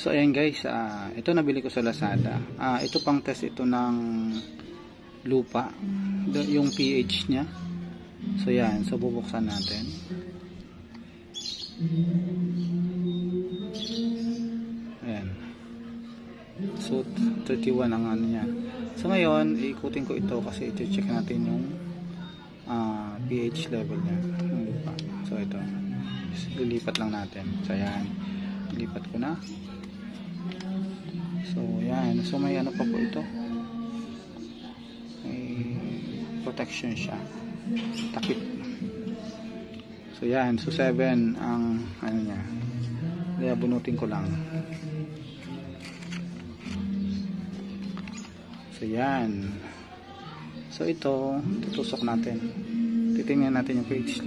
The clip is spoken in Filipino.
So ayan guys, ito nabili ko sa Lazada. Ito pang test ito ng lupa, yung pH niya. So yan, so bubuksan natin. Ayan. So 31 ang ano niya. So ngayon, ikutin ko ito kasi ito-check natin yung pH level niya ng lupa. So ito, lilipat lang natin. So ayan, lilipat ko na. So yan, so may ano pa po ito, may protection siya, takip. So yan, so 7 ang ano niya, kaya bunutin ko lang. So yan, so ito tutusok natin, titingnan natin yung pH